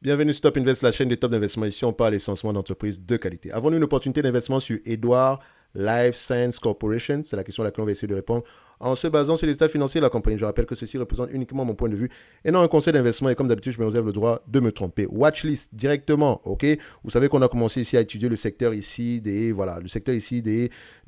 Bienvenue sur Top Invest, la chaîne des top d'investissement. Ici, on parle essentiellement d'entreprises de qualité. Avons-nous une opportunité d'investissement sur Edouard Life Science Corporation? C'est la question à laquelle on va essayer de répondre en se basant sur les états financiers de la compagnie. Je rappelle que ceci représente uniquement mon point de vue et non un conseil d'investissement. Et comme d'habitude, je me réserve le droit de me tromper. Watchlist directement, ok? Vous savez qu'on a commencé ici à étudier le secteur ici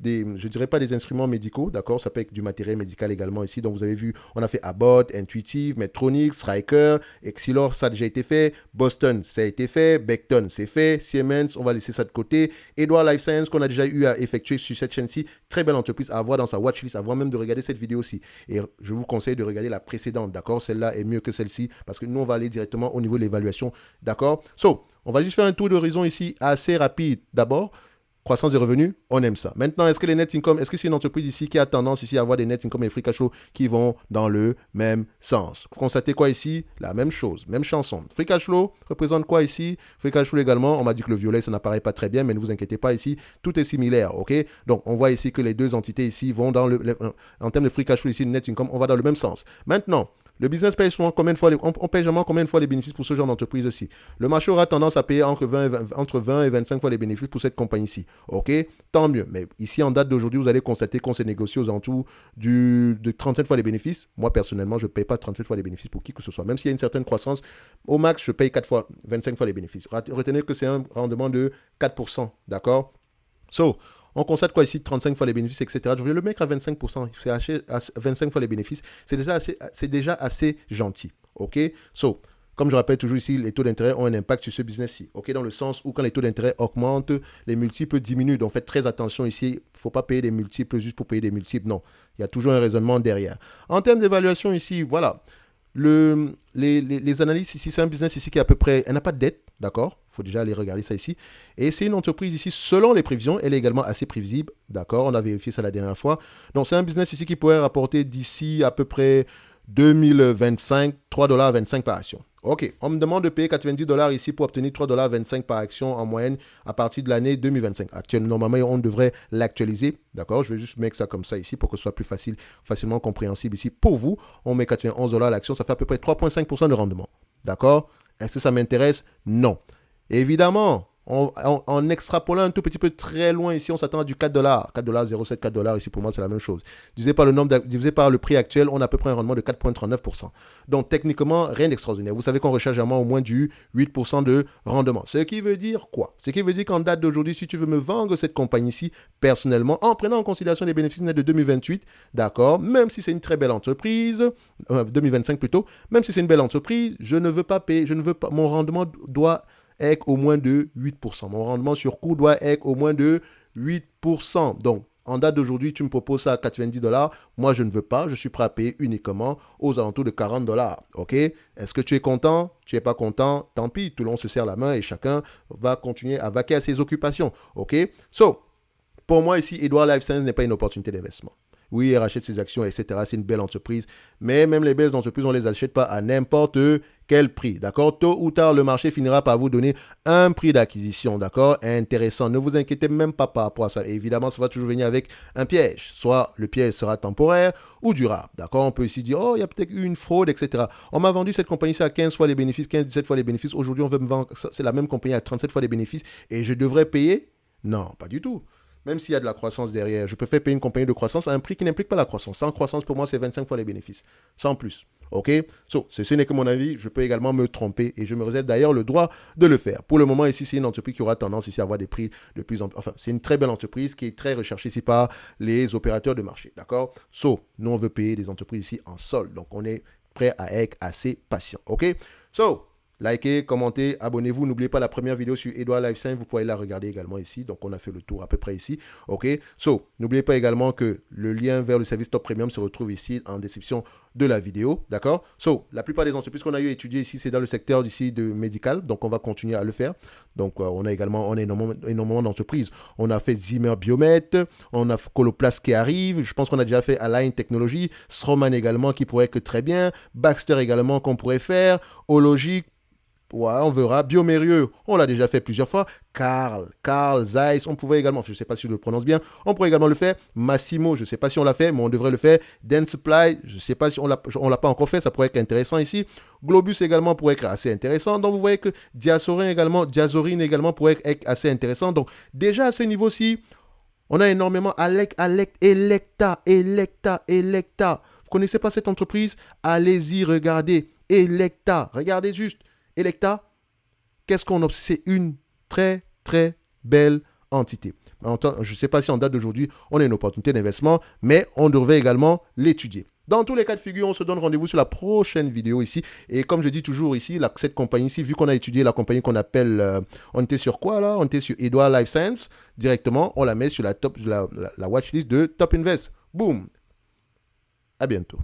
je dirais pas des instruments médicaux, d'accord? Ça peut être du matériel médical également ici. Donc vous avez vu, on a fait Abbott, Intuitive, Medtronic, Stryker, Exilor, ça a déjà été fait. Boston, ça a été fait. Becton, c'est fait. Siemens, on va laisser ça de côté. Edouard Life Science, qu'on a déjà eu à effectuer sur cette chaîne-ci. Très belle entreprise à avoir dans sa watchlist, avant même de regarder cette vidéo aussi. Et je vous conseille de regarder la précédente, d'accord? Celle-là est mieux que celle-ci parce que nous, on va aller directement au niveau de l'évaluation, d'accord? On va juste faire un tour d'horizon ici assez rapide. D'abord, croissance des revenus, on aime ça. Maintenant, est-ce que les net income, est-ce que c'est une entreprise ici qui a tendance ici à avoir des net income et free cash flow qui vont dans le même sens? Vous constatez quoi ici? La même chose, même chanson. Free cash flow représente quoi ici? Free cash flow également, on m'a dit que le violet, ça n'apparaît pas très bien, mais ne vous inquiétez pas ici, tout est similaire, ok? Donc, on voit ici que les deux entités ici vont en termes de free cash flow ici, net income, on va dans le même sens. Maintenant, le business paye souvent combien de fois, on paye généralement combien de fois les bénéfices pour ce genre d'entreprise aussi. Le marché aura tendance à payer entre 20 et 25 fois les bénéfices pour cette compagnie-ci. Ok, tant mieux. Mais ici, en date d'aujourd'hui, vous allez constater qu'on s'est négocié aux alentours de 37 fois les bénéfices. Moi, personnellement, je ne paye pas 37 fois les bénéfices pour qui que ce soit. Même s'il y a une certaine croissance, au max, je paye 25 fois les bénéfices. Retenez que c'est un rendement de 4%. D'accord? On constate quoi ici? 35 fois les bénéfices, etc. Je vais le mettre à 25%. C'est à 25 fois les bénéfices. C'est déjà assez gentil. OK? Comme je rappelle toujours ici, les taux d'intérêt ont un impact sur ce business-ci. OK? Dans le sens où quand les taux d'intérêt augmentent, les multiples diminuent. Donc faites très attention ici. Il ne faut pas payer des multiples juste pour payer des multiples. Non. Il y a toujours un raisonnement derrière. En termes d'évaluation ici, voilà. Les analyses ici, c'est un business ici qui est à peu près... Elle n'a pas de dette, d'accord? Il faut déjà aller regarder ça ici. Et c'est une entreprise ici, selon les prévisions, elle est également assez prévisible, d'accord? On a vérifié ça la dernière fois. Donc, c'est un business ici qui pourrait rapporter d'ici à peu près 2025, 3,25$ par action. OK, on me demande de payer 90$ ici pour obtenir 3,25$ par action en moyenne à partir de l'année 2025. Actuellement, normalement, on devrait l'actualiser. D'accord, je vais juste mettre ça comme ça ici pour que ce soit plus facilement compréhensible ici pour vous. On met 91$ à l'action, ça fait à peu près 3,5% de rendement. D'accord? Est-ce que ça m'intéresse? Non. Évidemment, en extrapolant un tout petit peu très loin ici, on s'attend à du 4$. 4,07$, 4$ ici pour moi, c'est la même chose. Divisé par le prix actuel, on a à peu près un rendement de 4,39%. Donc techniquement, rien d'extraordinaire. Vous savez qu'on recherche vraiment au moins du 8% de rendement. Ce qui veut dire quoi? Ce qui veut dire qu'en date d'aujourd'hui, si tu veux me vendre cette compagnie-ci, personnellement, en prenant en considération les bénéfices nets de 2028, d'accord, même si c'est une très belle entreprise, 2025 plutôt, même si c'est une belle entreprise, je ne veux pas payer, mon rendement doit être au moins de 8%. Mon rendement sur coût doit être au moins de 8%. Donc, en date d'aujourd'hui, tu me proposes ça à 90$. Moi, je ne veux pas. Je suis prêt à payer uniquement aux alentours de 40$. OK? Est-ce que tu es content? Tu n'es pas content? Tant pis. Tout le monde se serre la main et chacun va continuer à vaquer à ses occupations. OK? Pour moi, ici, Edouard Life Science n'est pas une opportunité d'investissement. Oui, elle rachète ses actions, etc. C'est une belle entreprise. Mais même les belles entreprises, on ne les achète pas à n'importe quel prix. D'accord? Tôt ou tard, le marché finira par vous donner un prix d'acquisition. D'accord? Intéressant. Ne vous inquiétez même pas par rapport à ça. Et évidemment, ça va toujours venir avec un piège. Soit le piège sera temporaire ou durable. D'accord? On peut ici dire, oh, il y a peut-être eu une fraude, etc. On m'a vendu cette compagnie à 15 fois les bénéfices, 15-17 fois les bénéfices. Aujourd'hui, on veut me vendre, c'est la même compagnie à 37 fois les bénéfices et je devrais payer? Non, pas du tout. Même s'il y a de la croissance derrière, je préfère payer une compagnie de croissance à un prix qui n'implique pas la croissance. Sans croissance, pour moi, c'est 25 fois les bénéfices. Sans plus. OK? Ce n'est que mon avis. Je peux également me tromper et je me réserve d'ailleurs le droit de le faire. Pour le moment, ici, c'est une entreprise qui aura tendance ici à avoir des prix de plus en plus... Enfin, c'est une très belle entreprise qui est très recherchée ici par les opérateurs de marché. D'accord? Nous, on veut payer des entreprises ici en sol. Donc, on est prêt à être assez patient. OK? Likez, commentez, abonnez-vous. N'oubliez pas la première vidéo sur Edouard Life Science. Vous pouvez la regarder également ici. Donc, on a fait le tour à peu près ici. OK? N'oubliez pas également que le lien vers le service Top Premium se retrouve ici en description de la vidéo. D'accord? La plupart des entreprises qu'on a eu à étudier ici, c'est dans le secteur d'ici de médical. Donc, on va continuer à le faire. Donc, on a énormément d'entreprises. On a fait Zimmer Biomet. On a Coloplast qui arrive. Je pense qu'on a déjà fait Align Technology. Stroman également qui pourrait être très bien. Baxter également qu'on pourrait faire. Hologic. Ouais, on verra. Biomérieux, on l'a déjà fait plusieurs fois. Carl Zeiss, on pouvait également, je ne sais pas si je le prononce bien, on pourrait également le faire. Massimo, je ne sais pas si on l'a fait, mais on devrait le faire. Dentsply, je ne sais pas si on l'a pas encore fait, ça pourrait être intéressant ici. Globus également pourrait être assez intéressant. Donc vous voyez que Diazorine également pourrait être assez intéressant. Donc déjà à ce niveau-ci, on a énormément Electa. Vous connaissez pas cette entreprise? Allez-y, regardez. Electa, regardez juste. Electa, qu'est-ce qu'on observe? C'est une très, très belle entité. Je ne sais pas si en date d'aujourd'hui, on a une opportunité d'investissement, mais on devrait également l'étudier. Dans tous les cas de figure, on se donne rendez-vous sur la prochaine vidéo ici. Et comme je dis toujours ici, cette compagnie ici, vu qu'on a étudié la compagnie qu'on appelle, on était sur quoi là? On était sur Edouard Life Science. Directement, on la met sur la watchlist de Top Invest. Boom. À bientôt.